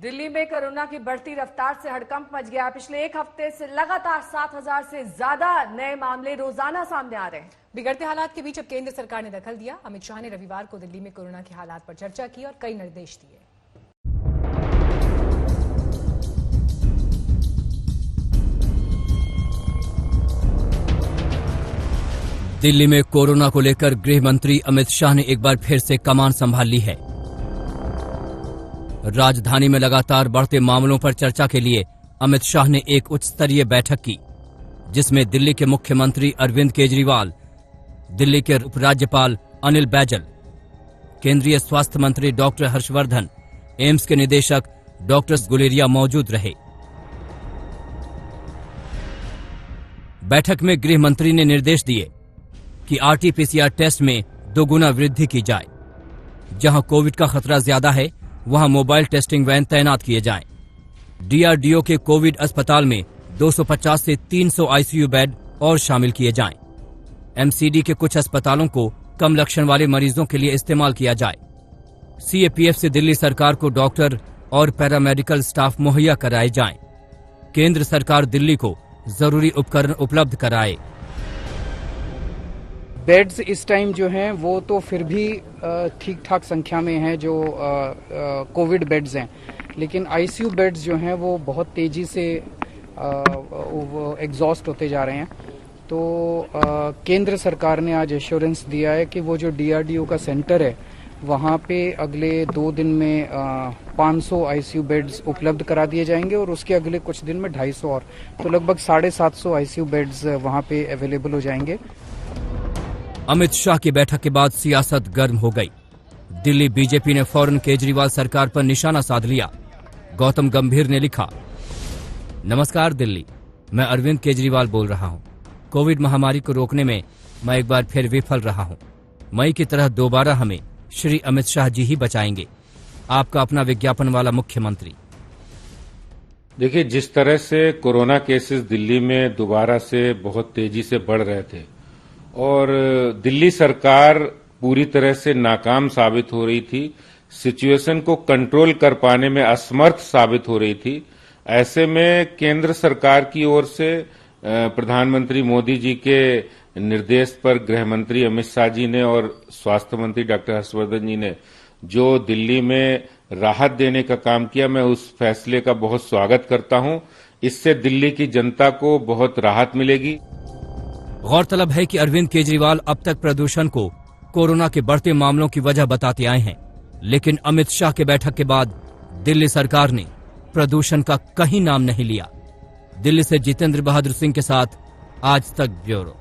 दिल्ली में कोरोना की बढ़ती रफ्तार से हड़कंप मच गया। पिछले एक हफ्ते से लगातार 7,000 से ज्यादा नए मामले रोजाना सामने आ रहे हैं। बिगड़ते हालात के बीच अब केंद्र सरकार ने दखल दिया। अमित शाह ने रविवार को दिल्ली में कोरोना के हालात पर चर्चा की और कई निर्देश दिए। दिल्ली में कोरोना को लेकर गृह मंत्री अमित शाह ने एक बार फिर से कमान संभाल ली है। राजधानी में लगातार बढ़ते मामलों पर चर्चा के लिए अमित शाह ने एक उच्च स्तरीय बैठक की, जिसमें दिल्ली के मुख्यमंत्री अरविंद केजरीवाल, दिल्ली के उपराज्यपाल अनिल बैजल, केंद्रीय स्वास्थ्य मंत्री डॉक्टर हर्षवर्धन, एम्स के निदेशक डॉक्टर गुलेरिया मौजूद रहे। बैठक में गृह मंत्री ने निर्देश दिए कि आरटी-पीसीआर टेस्ट में दोगुना वृद्धि की जाए। जहां कोविड का खतरा ज्यादा है, वहां मोबाइल टेस्टिंग वैन तैनात किए जाएं। डीआरडीओ के कोविड अस्पताल में 250 से 300 आईसीयू बेड और शामिल किए जाएं। एमसीडी के कुछ अस्पतालों को कम लक्षण वाले मरीजों के लिए इस्तेमाल किया जाए। सीएपीएफ से दिल्ली सरकार को डॉक्टर और पैरामेडिकल स्टाफ मुहैया कराए जाएं। केंद्र सरकार दिल्ली को जरूरी उपकरण उपलब्ध कराए। बेड्स इस टाइम जो हैं वो तो फिर भी ठीक ठाक संख्या में हैं जो कोविड बेड्स हैं, लेकिन आईसीयू बेड्स जो हैं वो बहुत तेजी से एग्जॉस्ट होते जा रहे हैं। तो केंद्र सरकार ने आज एश्योरेंस दिया है कि वो जो डीआरडीओ का सेंटर है वहाँ पे अगले 2 दिन में 500 आईसीयू बेड्स उपलब्ध करा दिए जाएंगे और उसके अगले कुछ दिन में 250 और, तो लगभग 750 आईसीयू बेड्स वहाँ पे अवेलेबल हो जाएंगे। अमित शाह की बैठक के बाद सियासत गर्म हो गई। दिल्ली बीजेपी ने फौरन केजरीवाल सरकार पर निशाना साध लिया। गौतम गंभीर ने लिखा, नमस्कार दिल्ली, मैं अरविंद केजरीवाल बोल रहा हूं। कोविड महामारी को रोकने में मैं एक बार फिर विफल रहा हूं। मई की तरह दोबारा हमें श्री अमित शाह जी ही बचाएंगे। आपका अपना विज्ञापन वाला मुख्यमंत्री। देखिए, जिस तरह से कोरोना केसेस दिल्ली में दोबारा से बहुत तेजी से बढ़ रहे थे और दिल्ली सरकार पूरी तरह से नाकाम साबित हो रही थी, सिचुएशन को कंट्रोल कर पाने में असमर्थ साबित हो रही थी, ऐसे में केंद्र सरकार की ओर से प्रधानमंत्री मोदी जी के निर्देश पर गृह मंत्री अमित शाह जी ने और स्वास्थ्य मंत्री डॉक्टर हर्षवर्धन जी ने जो दिल्ली में राहत देने का काम किया, मैं उस फैसले का बहुत स्वागत करता हूं। इससे दिल्ली की जनता को बहुत राहत मिलेगी। गौरतलब है कि अरविंद केजरीवाल अब तक प्रदूषण को कोरोना के बढ़ते मामलों की वजह बताते आए हैं, लेकिन अमित शाह के बैठक के बाद दिल्ली सरकार ने प्रदूषण का कहीं नाम नहीं लिया। दिल्ली से जितेंद्र बहादुर सिंह के साथ आज तक ब्यूरो।